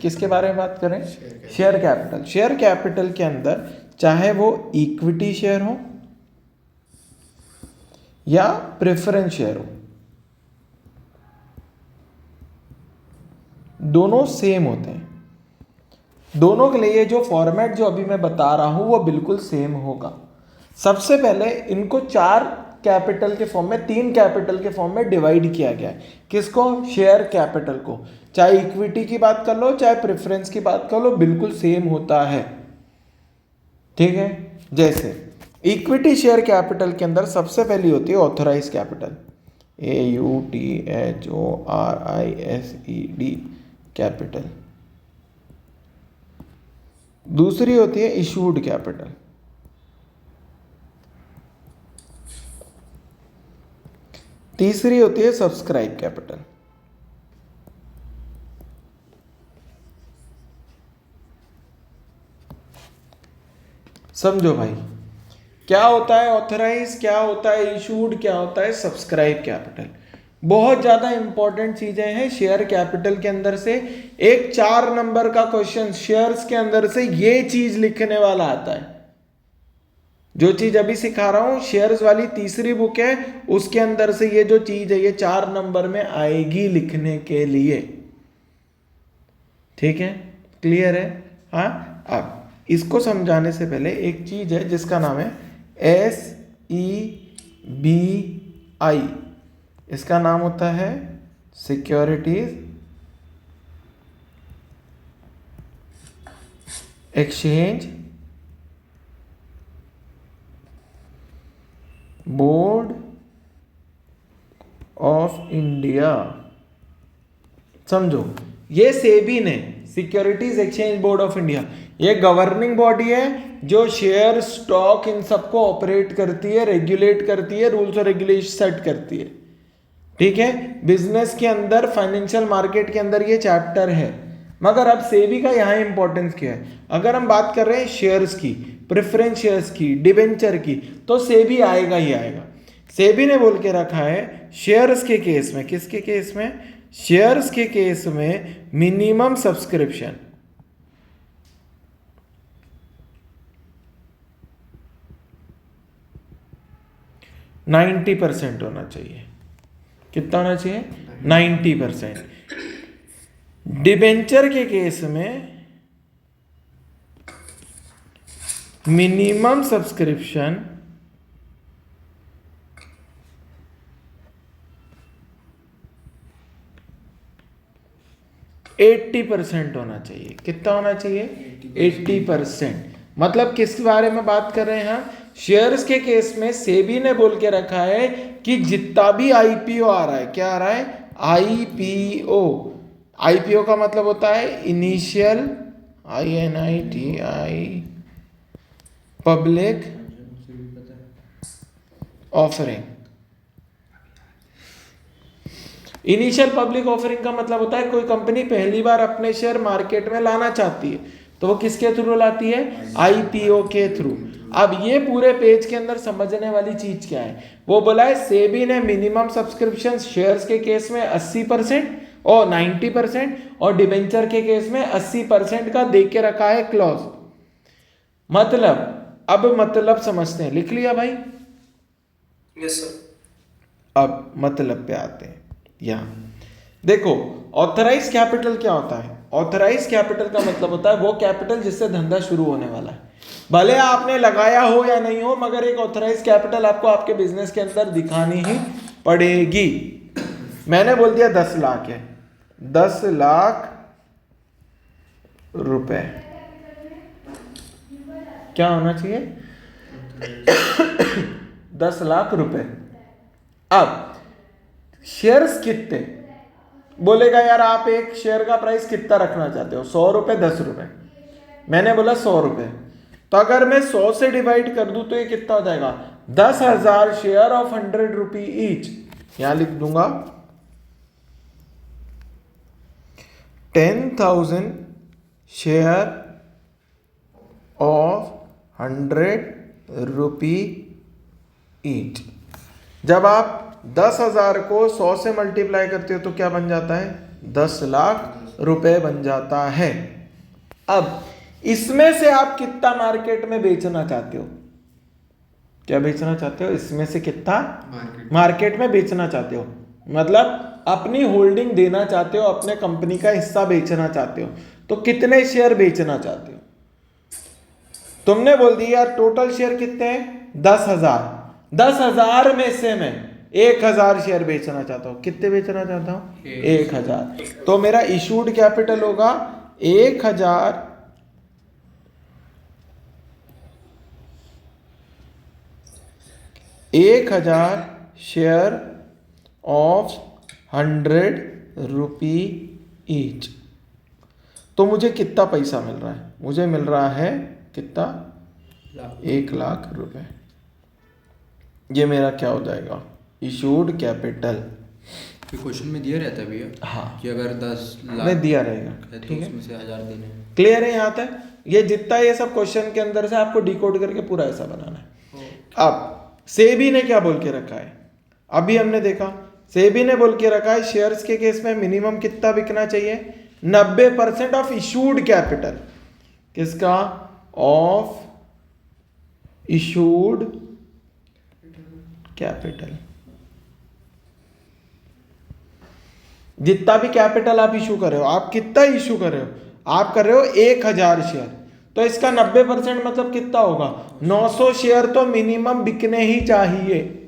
किसके बारे में बात करें? Share capital. शेयर कैपिटल के अंदर चाहे वो इक्विटी शेयर हो या प्रेफरेंस शेयर हो, दोनों सेम होते हैं। दोनों के लिए जो फॉर्मेट जो अभी मैं बता रहा हूं वो बिल्कुल सेम होगा। सबसे पहले इनको 4 कैपिटल के फॉर्म में, 3 कैपिटल के फॉर्म में डिवाइड किया गया है। किसको? शेयर कैपिटल को। चाहे इक्विटी की बात कर लो चाहे प्रेफरेंस की बात कर लो, बिल्कुल सेम होता है। ठीक है, जैसे इक्विटी शेयर कैपिटल के अंदर सबसे पहली होती है ऑथराइज कैपिटल, AUTHORISED कैपिटल। दूसरी होती है इशूड कैपिटल। तीसरी होती है सब्सक्राइब कैपिटल। समझो भाई, क्या होता है ऑथराइज, क्या होता है इशूड, क्या होता है सब्सक्राइब कैपिटल। बहुत ज्यादा इंपॉर्टेंट चीजें हैं शेयर कैपिटल के अंदर से। एक 4 नंबर का क्वेश्चन शेयर्स के अंदर से ये चीज लिखने वाला आता है। जो चीज अभी सिखा रहा हूं शेयर्स वाली तीसरी बुक है, उसके अंदर से ये जो चीज है ये 4 नंबर में आएगी लिखने के लिए। ठीक है, क्लियर है? हाँ, अब इसको समझाने से पहले एक चीज है जिसका नाम है SEBI। इसका नाम होता है securities exchange board of India. समझो, ये सेबी ने, securities exchange board of India, ये गवर्निंग बॉडी है जो शेयर, स्टॉक इन सबको ऑपरेट करती है, रेगुलेट करती है, रूल्स और रेगुलेशन सेट करती है। ठीक है, बिजनेस के अंदर, फाइनेंशियल मार्केट के अंदर ये चैप्टर है। मगर अब सेबी का यहाँ इंपॉर्टेंस क्या है? अगर हम बात कर रहे हैं शेयर्स की, प्रेफरेंस शेयर्स की, डिबेंचर की, तो सेबी आएगा ही आएगा। सेबी ने बोल के रखा है शेयर्स के केस में, किसके केस में? शेयर्स के केस में मिनिमम सब्सक्रिप्शन 90% होना चाहिए। कितना होना चाहिए? 90%। डिबेंचर के केस में मिनिमम सब्सक्रिप्शन 80% होना चाहिए। कितना होना चाहिए? 80%। मतलब किस बारे में बात कर रहे हैं? शेयर्स के केस में सेबी ने बोल के रखा है कि जितना भी आईपीओ आ रहा है, क्या आ रहा है? आईपीओ। आईपीओ का मतलब होता है initial, INITI, public offering. Initial public offering का मतलब होता है कोई कंपनी पहली बार अपने शेयर मार्केट में लाना चाहती है तो वो किसके थ्रू लाती है? आईपीओ के थ्रू। अब ये पूरे पेज के अंदर समझने वाली चीज क्या है? वो बोला है सेबी ने मिनिमम सब्सक्रिप्शन शेयर्स के केस में 80% और 90% और डिबेंचर के केस में 80% का दे के रखा है क्लॉज। मतलब, अब मतलब समझते हैं। लिख लिया भाई? Yes sir. अब मतलब पे आते हैं। यहाँ देखो, ऑथराइज कैपिटल क्या होता है? ऑथराइज कैपिटल का मतलब होता है वो कैपिटल जिससे धंधा शुरू होने वाला है। भले आपने लगाया हो या नहीं हो, मगर एक ऑथराइज कैपिटल आपको आपके बिजनेस के अंदर दिखानी ही पड़ेगी। मैंने बोल दिया 10 लाख है, 10 लाख रुपए क्या होना चाहिए? 10 लाख रुपए। अब शेयर्स कितने? बोलेगा यार आप एक शेयर का प्राइस कितना रखना चाहते हो? 100 रुपए, 10 रुपए। मैंने बोला 100 रुपए। तो अगर मैं 100 से डिवाइड कर दूं तो ये कितना हो जाएगा? 10,000 शेयर ऑफ 100 रुपी ईच। यहां लिख दूंगा 10,000 शेयर ऑफ 100 रुपी ईच। जब आप 10,000 को 100 से मल्टीप्लाई करते हो तो क्या बन जाता है? 10 लाख रुपए बन जाता है। अब इसमें से आप कितना मार्केट में बेचना चाहते हो? क्या बेचना चाहते हो? इसमें से कितना मार्केट में बेचना चाहते हो? मतलब अपनी होल्डिंग देना चाहते हो, अपने कंपनी का हिस्सा बेचना चाहते हो, तो कितने शेयर बेचना चाहते हो? तुमने बोल दिया यार टोटल शेयर कितने हैं? 10,000। 10,000 में से मैं 1,000 शेयर बेचना चाहता हूं। कितने बेचना चाहता हूं? 1,000। तो मेरा इशूड कैपिटल होगा 1,000 शेयर ऑफ 100 रुपी ईच। तो मुझे कितना पैसा मिल रहा है? मुझे मिल रहा है कितना? 1,00,000 रुपए। ये मेरा क्या हो जाएगा? Issued capital. क्वेश्चन में दिया रहता है भैया। हाँ, कि अगर 10 लाख में दिया रहेगा। तो ठीक है, उसमें से 1,000 देने हैं। क्लियर है यहाँ तक? ये जितना ये सब क्वेश्चन के अंदर से आपको डिकोड करके पूरा ऐसा बनाना है। अब सेबी ने क्या बोल के रखा है? अभी हमने देखा सेबी ने बोल के रखा है शेयर्स के केस में मिनिमम कितना बिकना चाहिए? 90% ऑफ इशूड कैपिटल। किसका? Of issued capital. जितना भी कैपिटल आप इशू कर रहे हो, आप कितना इशू कर रहे हो? आप कर रहे हो 1,000 शेयर, तो इसका 90% मतलब कितना होगा? 900 शेयर तो मिनिमम बिकने ही चाहिए।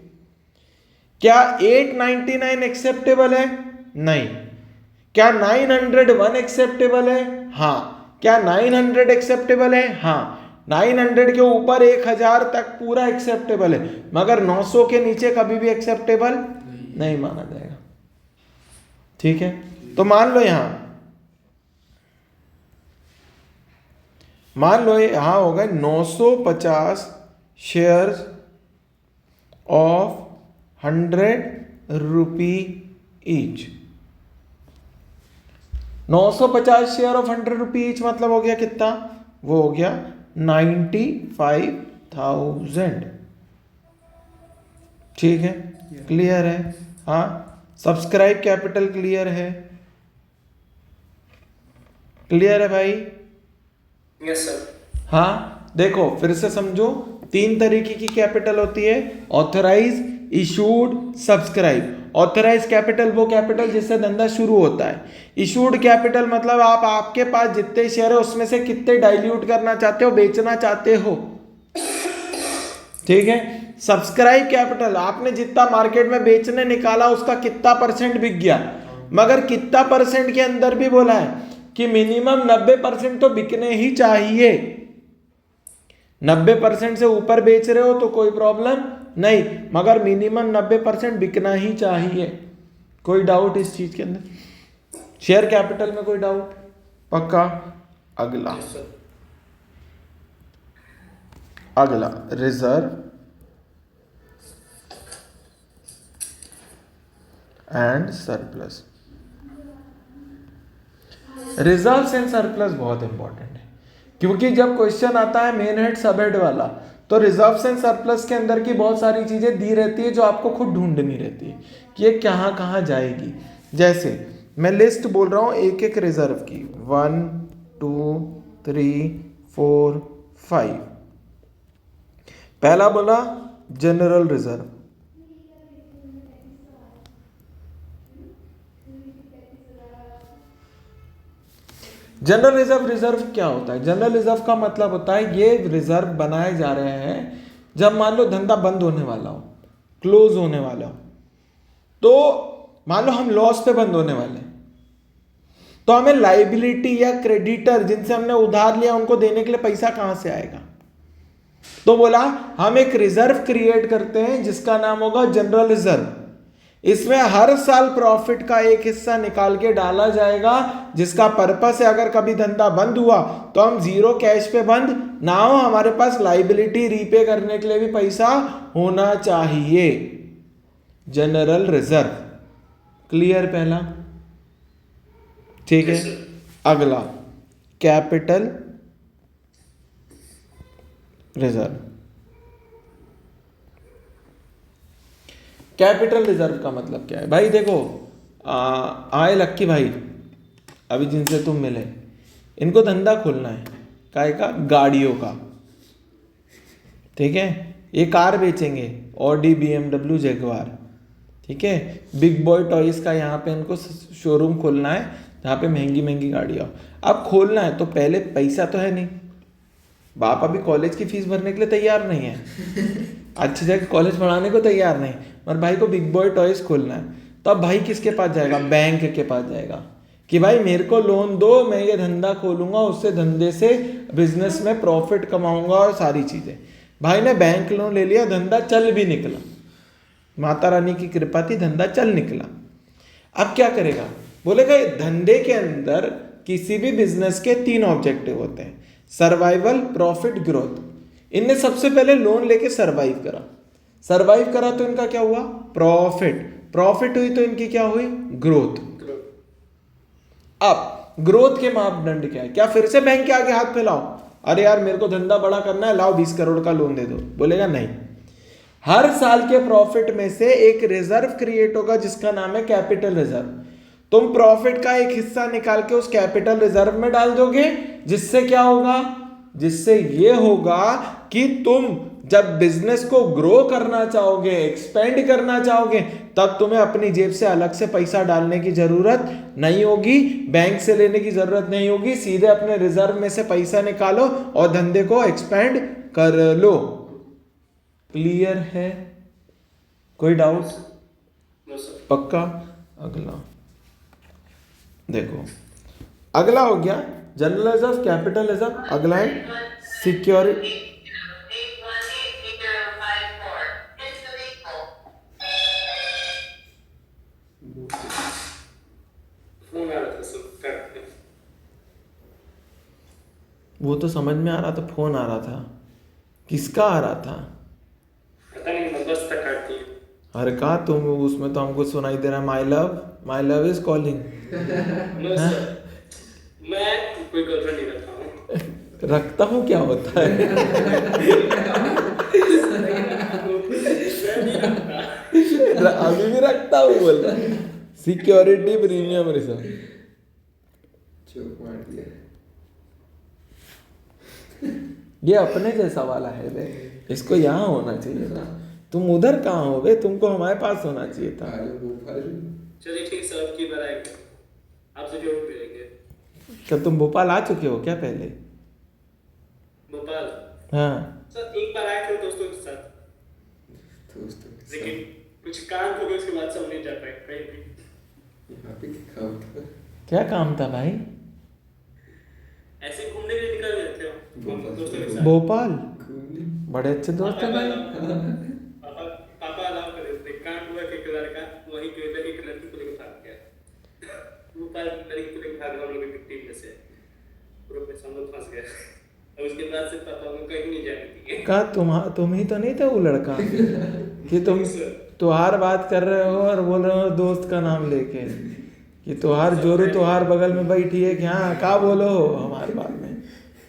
क्या 899 एक्सेप्टेबल है? नहीं। क्या 901 एक्सेप्टेबल है? हाँ। क्या 900 एक्सेप्टेबल है? हाँ। 900 के ऊपर 1,000 तक पूरा एक्सेप्टेबल है, मगर 900 के नीचे कभी भी एक्सेप्टेबल नहीं माना जाएगा। ठीक है, तो मान लो यहां हो गए 950 shares of 100 rupee each. 950 share of 100 rupee each मतलब हो गया कितना? वो हो गया 95,000। ठीक है, क्लियर है? हाँ, सब्सक्राइब कैपिटल क्लियर है? क्लियर है भाई? Yes sir. हाँ, देखो फिर से समझो, 3 तरीके की कैपिटल होती है: authorise, issued, subscribe. Authorise capital वो कैपिटल जिससे धंधा शुरू होता है। इशूड कैपिटल मतलब आपके पास जितने शेयर है उसमें से कितने डाइल्यूट करना चाहते हो, बेचना चाहते हो। ठीक है। सब्सक्राइब कैपिटल आपने जितना मार्केट में बेचने निकाला उसका कितना % बिक गया, मगर कितना % के अंदर भी बोला है कि मिनिमम 90% तो बिकने ही चाहिए। 90% से ऊपर बेच रहे हो तो कोई प्रॉब्लम नहीं, मगर मिनिमम 90% बिकना ही चाहिए। कोई डाउट इस चीज के अंदर? शेयर कैपिटल में कोई डाउट? पक्का? अगला reserve and surplus. Reserves and surplus बहुत इंपॉर्टेंट है, क्योंकि जब क्वेश्चन आता है मेन हेड सब हेड वाला, तो रिजर्व्स एंड सरप्लस के अंदर की बहुत सारी चीजें दी रहती है जो आपको खुद ढूंढनी रहती है कि ये कहाँ कहाँ जाएगी। जैसे मैं लिस्ट बोल रहा हूँ एक एक रिजर्व की, 1 2 3 4 5। पहला बोला जनरल रिजर्व। जनरल रिजर्व क्या होता है? जनरल रिजर्व का मतलब होता है ये रिजर्व बनाए जा रहे हैं जब मान लो धंधा बंद होने वाला हो, क्लोज होने वाला हो। तो मान लो हम लॉस पे बंद होने वाले हैं, तो हमें लाइबिलिटी या क्रेडिटर जिनसे हमने उधार लिया उनको देने के लिए पैसा कहां से आएगा? तो बोला हम एक रिजर्व क्रिएट करते हैं जिसका नाम होगा जनरल रिजर्व। इसमें हर साल प्रॉफिट का एक हिस्सा निकाल के डाला जाएगा, जिसका पर्पस है अगर कभी धंधा बंद हुआ तो हम जीरो कैश पे बंद ना हो, हमारे पास लाइबिलिटी रीपे करने के लिए भी पैसा होना चाहिए। General reserve clear? पहला ठीक है। अगला कैपिटल रिजर्व। कैपिटल रिजर्व का मतलब क्या है भाई? देखो आए लक्की भाई, अभी जिनसे तुम मिले, इनको धंधा खोलना है काय का, गाड़ियों का, ठीक है। ये कार बेचेंगे, ऑडी, BMW, जगुआर, ठीक है। बिग बॉय टॉयज का यहाँ पे इनको शोरूम खोलना है जहाँ पे महंगी महंगी गाड़ियाँ। अब खोलना है तो पहले पैसा तो है नहीं, बाप अभी कॉलेज की फीस भरने के लिए तैयार नहीं है, अच्छी जगह कॉलेज पढ़ाने को तैयार नहीं, और भाई को बिग बॉय टॉयज खोलना है। तो अब भाई किसके पास जाएगा, बैंक के पास जाएगा कि भाई मेरे को लोन दो, मैं ये धंधा खोलूंगा, उससे धंधे से बिजनेस में प्रॉफिट कमाऊंगा और सारी चीजें। भाई ने बैंक लोन ले लिया, धंधा चल भी निकला, माता रानी की कृपा थी, धंधा चल निकला। अब क्या करेगा, बोलेगा धंधे के अंदर किसी भी बिजनेस के 3 ऑब्जेक्टिव होते हैं, सर्वाइवल, प्रॉफिट, ग्रोथ। इनने सबसे पहले लोन लेके सर्वाइव करा तो इनका क्या हुआ, प्रॉफिट हुई तो इनकी क्या हुई, ग्रोथ। अब ग्रोथ के मापदंड क्या है, क्या फिर से बैंक के आगे हाथ फैलाओ, अरे यार मेरे को धंधा बड़ा करना है, लाओ 20 करोड़ का लोन दे दो, बोलेगा नहीं। हर साल के प्रॉफिट में से एक रिजर्व क्रिएट होगा जिसका नाम है कैपिटल रिजर्व। तुम प्रॉफिट का एक हिस्सा निकाल के उस कैपिटल रिजर्व में डाल दोगे, जिससे क्या होगा, जिससे ये होगा कि तुम जब बिजनेस को ग्रो करना चाहोगे, एक्सपेंड करना चाहोगे, तब तुम्हें अपनी जेब से अलग से पैसा डालने की जरूरत नहीं होगी, बैंक से लेने की जरूरत नहीं होगी, सीधे अपने रिजर्व में से पैसा निकालो और धंधे को एक्सपेंड कर लो। क्लियर है, कोई डाउट, नो सर। पक्का। अगला देखो, अगला हो गया जनरल रिजर्व, कैपिटल रिजर्व, अगला है सिक्योरिटी। फोन आ रहा था सर, काट दे। वो तो समझ में आ रहा था, फोन आ रहा था, किसका आ रहा था, पता नहीं, मैं बस तक काटती हूँ। अरे कहा तुम, उसमें तो हमको सुनाई दे रहा है, my love is calling. No sir, मैं कोई गर्लफ्रेंड नहीं रखता हूँ। रखता हूँ क्या होता है, अभी भी रखता हूँ बोल रहा है। सिक्योरिटी प्रीमियम रिजर्व, चौक मार दिया। ये अपने जैसा वाला है बे, इसको यहाँ होना चाहिए था, तुम उधर कहाँ हो बे, तुमको हमारे पास होना चाहिए था। चलिए ठीक सर, अब की बार आएंगे, आपसे जरूर मिलेंगे। क्या तुम भोपाल आ चुके हो क्या पहले? भोपाल हाँ, सर एक बार आए थे दोस्तों के साथ, लेकिन कुछ काम हो गया, उसके बाद सब नहीं जा पाए कहीं भी। यहाँ पे क्या काम था? क्या काम था भाई? ऐसे घूमने के लिए निकल गए थे हम दोस्तों के साथ। भोपाल, बड़े अच्छे दोस्त हैं भाई। पापा अलाउ कर रहे थे, काम हुआ कि एक लड़का वहीं के एक लड़की को लेकर भाग गया। भोपाल लड़की को लेकर भाग, हम लोग की टीम में से ग्रुप में हम लोग फंस गए, और उसके बाद से पापा को कहीं नहीं जाने दिए। कहा तुम ही तो नहीं थे वो लड़का कि तुम तुहार बात कर रहे हो और बोल रहे हो दोस्त का नाम लेके कि तुहार जोरू तुहार बगल में बैठी है कि हाँ का बोलो हमारे बारे में,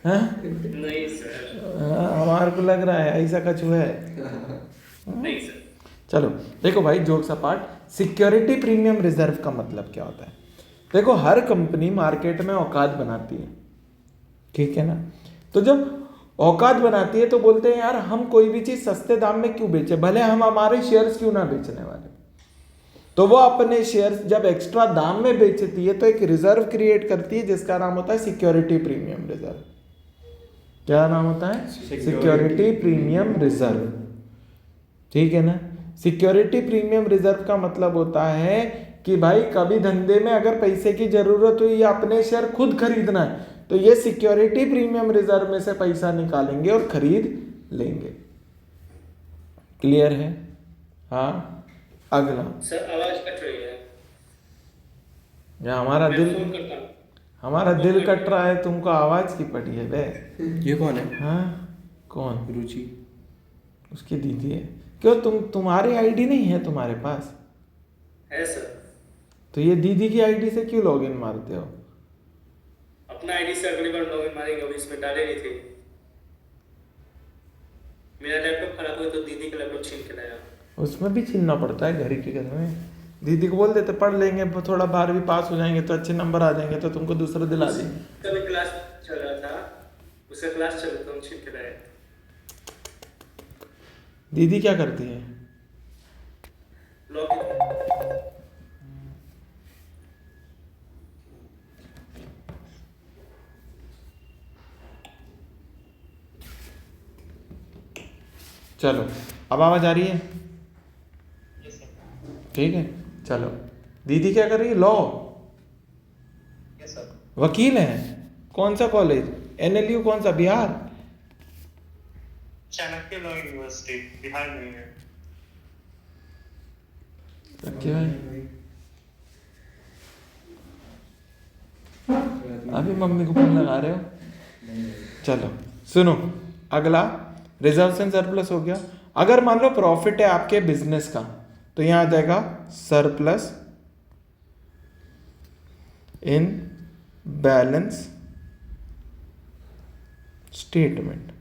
हाँ? नहीं सर, हाँ, हमारे को लग रहा है ऐसा कुछ है। नहीं सर। चलो देखो भाई, jokes apart, security premium reserve का मतलब क्या होता है? देखो हर कंपनी मार्केट में औकात बनाती है, ठीक है ना। तो जब औकात बनाती है तो बोलते हैं यार हम कोई भी चीज सस्ते दाम में क्यों बेचे, भले हम हमारे शेयर्स क्यों ना बेचने वाले। तो वो अपने शेयर्स जब एक्स्ट्रा दाम में बेचती है तो एक रिजर्व क्रिएट करती है जिसका नाम होता है सिक्योरिटी प्रीमियम रिजर्व। क्या नाम होता है? सिक्योरिटी प्रीमियम रिजर्व, ठीक है ना। सिक्योरिटी प्रीमियम रिजर्व का मतलब होता है कि भाई कभी धंधे में अगर पैसे की जरूरत हुई या अपने शेयर खुद खरीदना है तो ये सिक्योरिटी प्रीमियम रिजर्व में से पैसा निकालेंगे और खरीद लेंगे। क्लियर है? हाँ, अगला। सर आवाज कट रही है, या मैं फोन करता हूँ। हमारा दिल कट रहा है, तुमको आवाज की पड़ी है बे। ये कौन है? हाँ, कौन? रुचि। उसकी दीदी है। क्यों तुम्हारी आईडी नहीं है तुम्हारे पास? है सर। तो ये दीदी की आईडी से क्यों लॉगिन मारते हो? अपना आईडी से अगली बार लॉगिन मारेंगे, अभी इसमें डाले नहीं थे। मेरा लैपटॉप खराब हुआ तो दीदी का लैपटॉप छीन के लाया। उसमें भी छीनना पड़ता है घर के घर में। दीदी को बोल देते पढ़ लेंगे, थोड़ा 12वीं पास हो जाएंगे तो अच्छे नंबर आ जाएंगे तो तुमको दूसरा दिला देंगे। कल क्लास चल रहा था, उसका क्लास चल रहा था, हम छिप रहे। दीदी क्या करती है? लॉक चलो अब आवाज आ रही है? ठीक है चलो। दीदी क्या कर रही है? लॉ, वकील है। कौन सा कॉलेज? NLU कौन सा? बिहार? चाणक्य लॉ यूनिवर्सिटी बिहार में है। क्या है? अभी मम्मी को फोन लगा रहे हो? चलो सुनो, अगला रिजर्व्स एंड सरप्लस हो गया। अगर मान लो प्रॉफिट है आपके बिजनेस का तो यहां आ जाएगा सरप्लस इन बैलेंस स्टेटमेंट।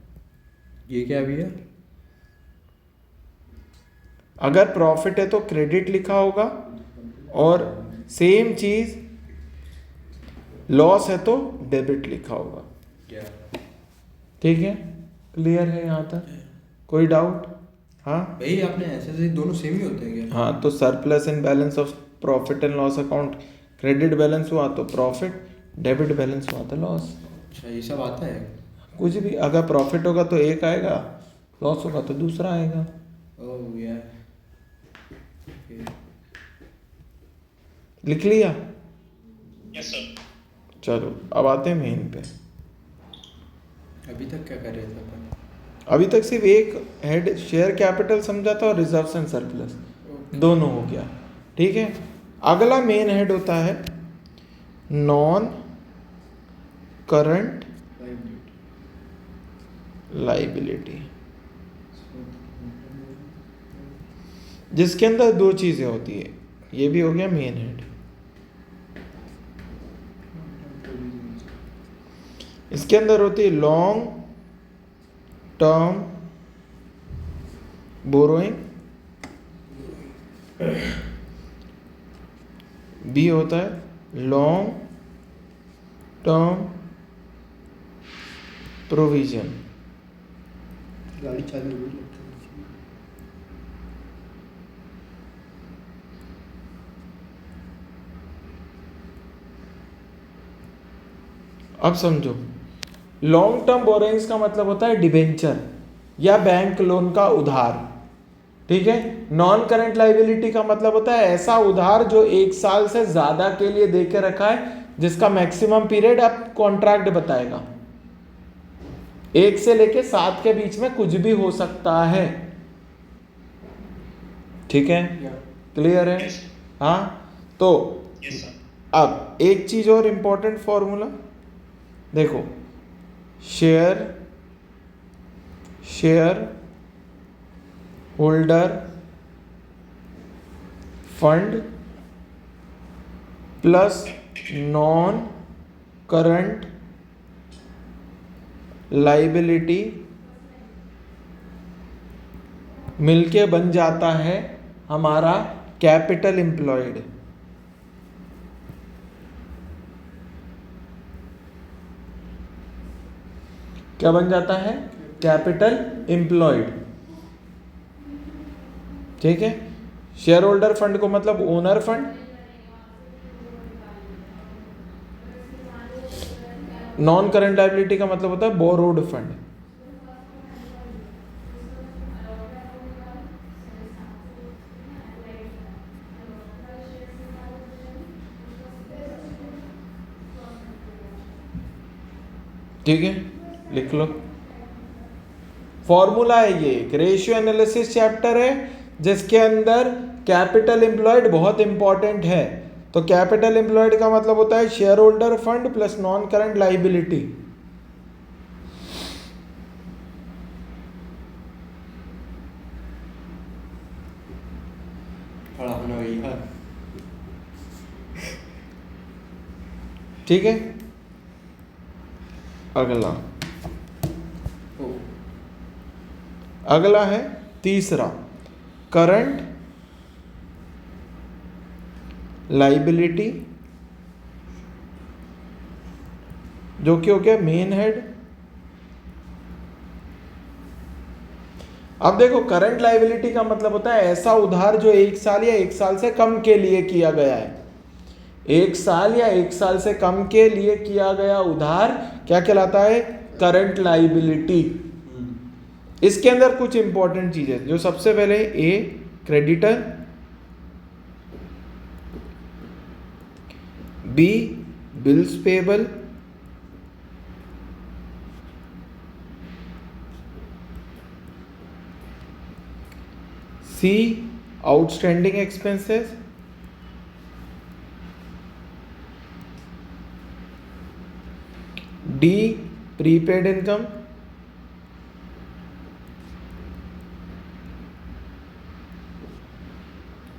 ये क्या भैया? अगर प्रॉफिट है तो क्रेडिट लिखा होगा और सेम चीज लॉस है तो डेबिट लिखा होगा। क्या? ठीक है, क्लियर है यहाँ तक? कोई डाउट? हाँ भाई आपने ऐसे दोनों सेम ही होते हैं क्या? हाँ, तो surplus in balance of profit and loss account, credit balance हुआ तो प्रॉफिट, डेबिट बैलेंस हुआ तो लॉस। अच्छा ये सब आता है? कुछ भी, अगर प्रॉफिट होगा तो एक आएगा, लॉस होगा तो दूसरा आएगा। ओह यार, लिख लिया? Yes sir. चलो अब आते हैं मेन पे। अभी तक क्या कर रहे थे अपन? अभी तक सिर्फ एक हेड शेयर कैपिटल समझा था और रिजर्व्स एंड सरप्लस, दोनों हो गया। ठीक है, अगला मेन हेड होता है नॉन करंट लाइबिलिटी, जिसके अंदर दो चीजें होती है। ये भी हो गया मेन हेड। इसके अंदर होती है लॉन्ग टर्म बोरोइंग, बी होता है लॉन्ग टर्म प्रोविजन। गाड़ी चालू हो गई। अब समझो, लॉन्ग टर्म बोरोइंग्स का मतलब होता है डिबेंचर या बैंक लोन का उधार। ठीक है, नॉन करंट लाइबिलिटी का मतलब होता है ऐसा उधार जो 1 साल से ज्यादा के लिए दे के रखा है, जिसका मैक्सिमम पीरियड आप कॉन्ट्रैक्ट बताएगा। 1 से लेके 7 के बीच में कुछ भी हो सकता है। ठीक है, क्लियर है? हाँ, तो अब एक चीज और इंपॉर्टेंट फॉर्मूला देखो, share holder fund plus non current liability मिलके बन जाता है हमारा कैपिटल एम्प्लॉयड। क्या बन जाता है? Capital employed. ठीक है, शेयर होल्डर फंड को मतलब owner fund, non current liability का मतलब होता है बोरोड फंड। ठीक है, लिख लो। फॉर्मूला है ये, एक रेशियो एनालिसिस चैप्टर है जिसके अंदर कैपिटल एम्प्लॉयड बहुत इंपॉर्टेंट है। तो कैपिटल एम्प्लॉयड का मतलब होता है share holder fund plus non current liability. खड़ा होना भैया। ठीक है, अगला अगला है तीसरा, करंट लाइबिलिटी, जो कि हो गया मेन हेड। अब देखो करंट लाइबिलिटी का मतलब होता है ऐसा उधार जो 1 साल या 1 साल से कम के लिए किया गया है। 1 साल या 1 साल से कम के लिए किया गया उधार क्या कहलाता है? Current liability. इसके अंदर कुछ इंपॉर्टेंट चीजें, जो सबसे पहले A creditor, B bills payable, C outstanding expenses, D prepaid income,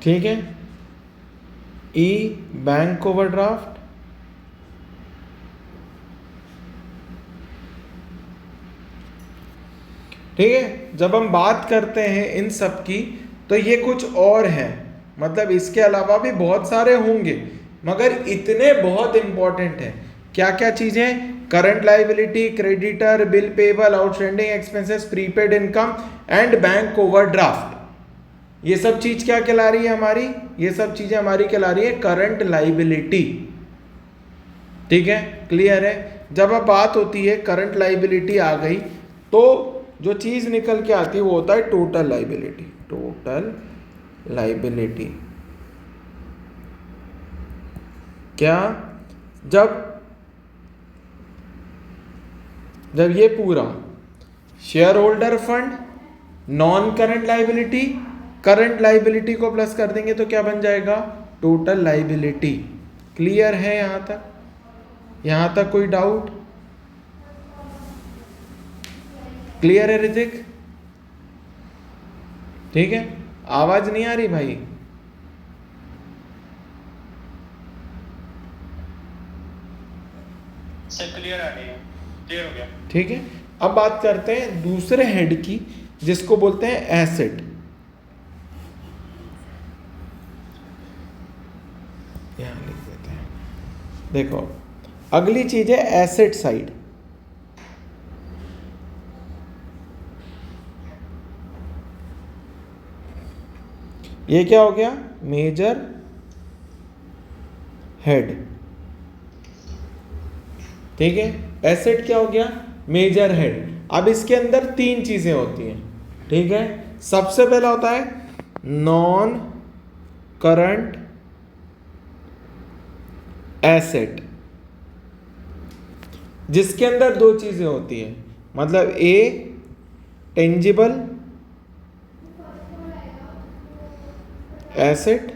ठीक है, ई बैंक ओवरड्राफ्ट, ठीक है। जब हम बात करते हैं इन सब की तो ये कुछ और है, मतलब इसके अलावा भी बहुत सारे होंगे, मगर इतने बहुत इंपॉर्टेंट है। क्या क्या चीजें? Current liability, creditor, bill payable, outstanding expenses, prepaid income and bank overdraft. ये सब चीज क्या कहला रही है हमारी? ये सब चीजें हमारी कहला रही है करंट लाइबिलिटी, ठीक है, क्लियर है। जब अब बात होती है करंट लाइबिलिटी आ गई तो जो चीज निकल के आती है वो होता है टोटल लाइबिलिटी। टोटल लाइबिलिटी क्या? जब ये पूरा share holder fund, non current liability, current liability को प्लस कर देंगे तो क्या बन जाएगा? Total liability. क्लियर है यहां तक? यहां तक कोई डाउट? क्लियर है ऋतिक? ठीक है, आवाज नहीं आ रही भाई? सब क्लियर आ रही है, क्लियर हो गया। ठीक है, अब बात करते हैं दूसरे हेड की, जिसको बोलते हैं एसेट। यहां लिख देते हैं। देखो अगली चीज है एसेट साइड। ये क्या हो गया? मेजर हेड, ठीक है। एसेट क्या हो गया? Major head. अब इसके अंदर 3 चीजें होती हैं, ठीक है। सबसे पहला होता है नॉन करंट एसेट, जिसके अंदर 2 चीजें होती हैं, मतलब ए टेंजिबल एसेट,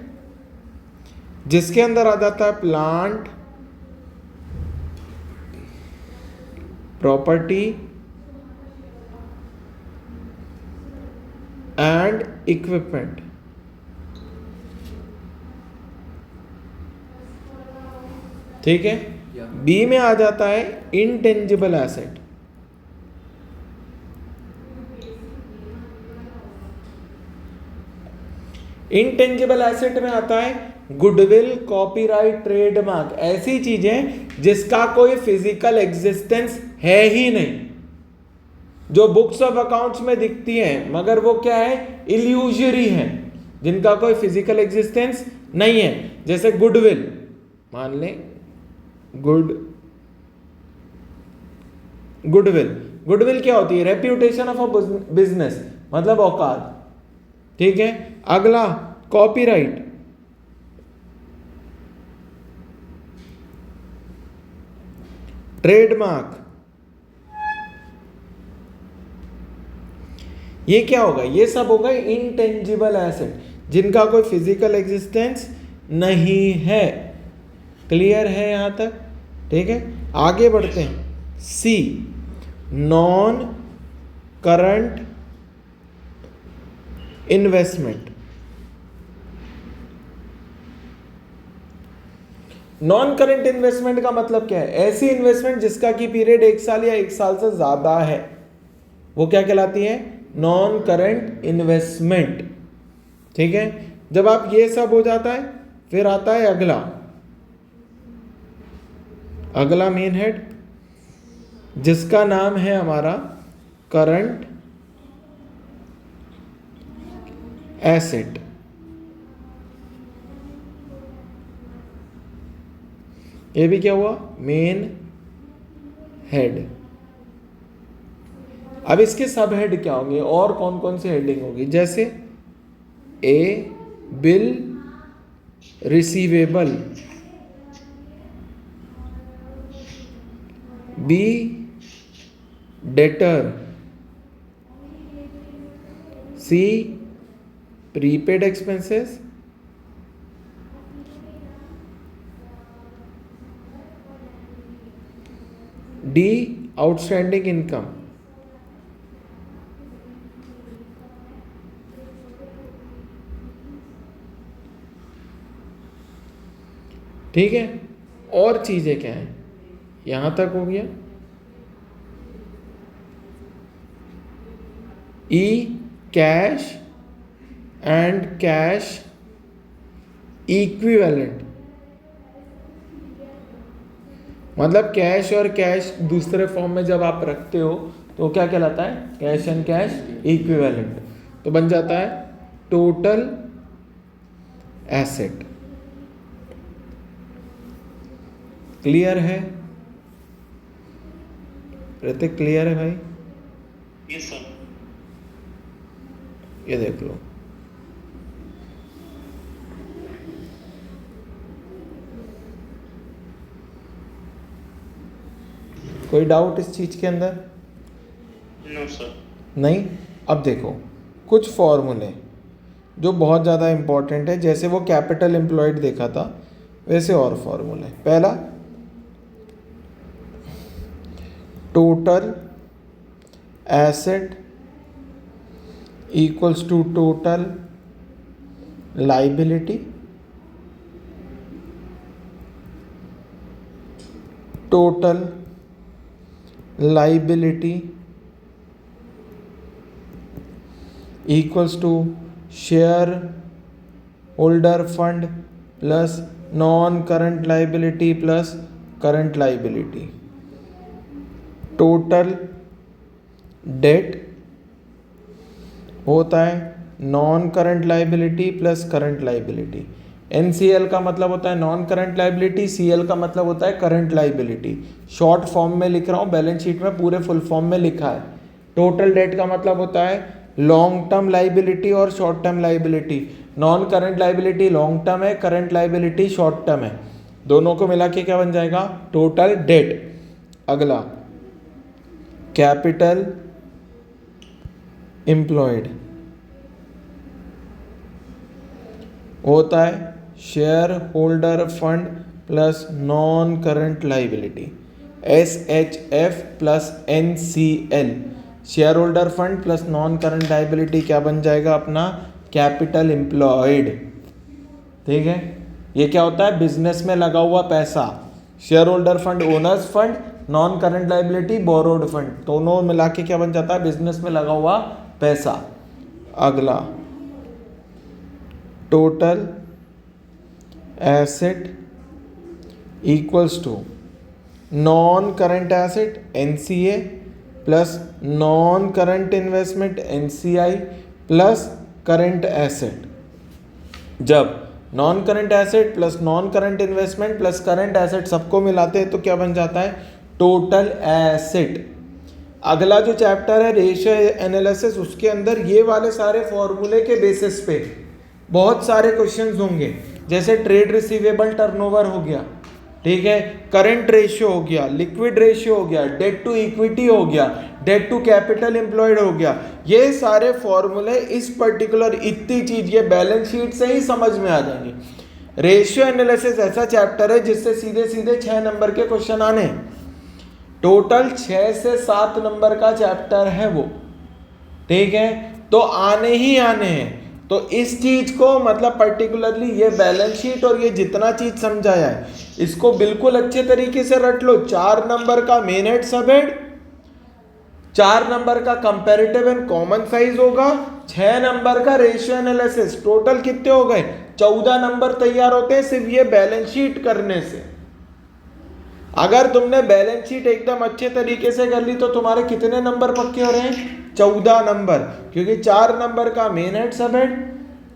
जिसके अंदर आ जाता है प्लांट प्रॉपर्टी एंड इक्विपमेंट, ठीक है। बी में आ जाता है इनटेंजिबल एसेट, इनटेंजिबल एसेट में आता है गुडविल, कॉपीराइट, ट्रेडमार्क, ऐसी चीजें जिसका कोई फिजिकल एग्जिस्टेंस है ही नहीं, जो बुक्स ऑफ अकाउंट्स में दिखती हैं मगर वो क्या है? इल्यूजरी है, जिनका कोई फिजिकल एग्जिस्टेंस नहीं है। जैसे गुडविल, मान लें गुडविल क्या होती है? रेप्यूटेशन ऑफ अ बिजनेस, मतलब औकात, ठीक है। अगला कॉपीराइट, ट्रेडमार्क, ये क्या होगा? ये सब होगा इनटेंजिबल एसेट, जिनका कोई फिजिकल एग्जिस्टेंस नहीं है। क्लियर है यहां तक? ठीक है, आगे बढ़ते हैं। C non current investment. Non current investment का मतलब क्या है? ऐसी इन्वेस्टमेंट जिसका की पीरियड 1 साल या 1 साल से ज्यादा है, वो क्या कहलाती है? नॉन करंट इन्वेस्टमेंट, ठीक है। जब आप ये सब हो जाता है, फिर आता है अगला मेन हेड, जिसका नाम है हमारा करंट एसेट। ये भी क्या हुआ, मेन हेड। अब इसके सब हेड क्या होंगे और कौन कौन सी हेडिंग होगी, जैसे A bill receivable, B debtor, C prepaid expenses, D outstanding income. ठीक है, और चीजें क्या हैं, यहां तक हो गया। ई कैश एंड कैश इक्विवेलेंट, मतलब कैश और कैश दूसरे फॉर्म में जब आप रखते हो तो क्या कहलाता है, कैश एंड कैश इक्विवेलेंट। तो बन जाता है टोटल एसेट। क्लियर है ऋतिक, क्लियर है भाई? Yes sir. ये देख लो, कोई डाउट इस चीज के अंदर? No sir. नहीं। अब देखो कुछ फॉर्मूले जो बहुत ज़्यादा इंपॉर्टेंट है, जैसे वो कैपिटल एम्प्लॉयड देखा था वैसे और फॉर्मूले। पहला, total asset equals to total liability, total liability equals to share holder fund plus non current liability plus current liability. Total debt होता है non current liability plus current liability. NCL का मतलब होता है नॉन करंट लाइबिलिटी, CL का मतलब होता है करंट लाइबिलिटी। शॉर्ट फॉर्म में लिख रहा हूँ, बैलेंस शीट में पूरे फुल फॉर्म में लिखा है। टोटल डेट का मतलब होता है लॉन्ग टर्म लाइबिलिटी और short term liability. Non current liability long term है, करंट लाइबिलिटी शॉर्ट टर्म है, दोनों को मिला के क्या बन जाएगा, टोटल डेट। अगला कैपिटल एम्प्लॉयड होता है share holder fund plus non current liability, SHF plus NCL। Share holder fund plus non current liability क्या बन जाएगा अपना, कैपिटल एम्प्लॉयड। ठीक है, ये क्या होता है, बिजनेस में लगा हुआ पैसा। Share holder fund owner's fund, non current liability borrowed fund, दोनों मिला के क्या बन जाता है, बिजनेस में लगा हुआ पैसा। अगला total asset equals to non current asset NCA plus non current investment NCI plus current asset. जब non current asset plus non current investment plus current asset सबको मिलाते हैं तो क्या बन जाता है, टोटल एसेट। अगला जो चैप्टर है रेशियो एनालिसिस, उसके अंदर ये वाले सारे फॉर्मूले के बेसिस पे बहुत सारे क्वेश्चंस होंगे, जैसे ट्रेड रिसीवेबल टर्नओवर हो गया, ठीक है, करंट रेशियो हो गया, लिक्विड रेशियो हो गया, डेट टू इक्विटी हो गया, डेट टू कैपिटल एम्प्लॉयड हो गया। ये सारे फॉर्मूले इस पर्टिकुलर इतनी चीज ये बैलेंस शीट से ही समझ में आ जाएंगे। रेशियो एनालिसिस ऐसा चैप्टर है जिससे सीधे सीधे 6 नंबर के क्वेश्चन आने, टोटल 6 से 7 नंबर का चैप्टर है वो, ठीक है, तो आने ही आने हैं। तो इस चीज को मतलब पर्टिकुलरली ये बैलेंस शीट और ये जितना चीज समझाया है इसको बिल्कुल अच्छे तरीके से रट लो। 4 नंबर का मेन हेड सब हेड, 4 नंबर का कंपैरेटिव एंड कॉमन साइज होगा, 6 नंबर का रेशियो एनालिसिस। टोटल कितने हो गए? 14 नंबर तैयार होते हैं सिर्फ ये बैलेंस शीट करने से। अगर तुमने बैलेंस शीट एकदम अच्छे तरीके से कर ली तो तुम्हारे कितने नंबर पक्के हो रहे हैं? 14 नंबर, क्योंकि 4 नंबर का मेन हेड सब हेड,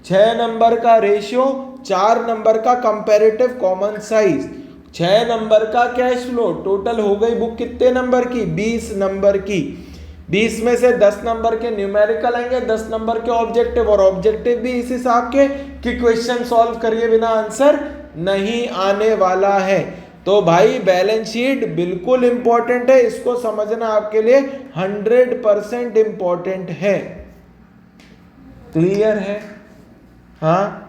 6 नंबर का रेशियो, 4 नंबर का कंपैरेटिव कॉमन साइज, 6 नंबर का कैश फ्लो। टोटल हो गई बुक कितने नंबर की? 20 नंबर की। 20 में से 10 नंबर के न्यूमेरिकल आएंगे, 10 नंबर के ऑब्जेक्टिव, और ऑब्जेक्टिव भी इस हिसाब के कि क्वेश्चन सॉल्व करिए बिना आंसर नहीं आने वाला है। तो भाई बैलेंस शीट बिल्कुल इंपॉर्टेंट है, इसको समझना आपके लिए 100% इंपॉर्टेंट है। क्लियर है? हाँ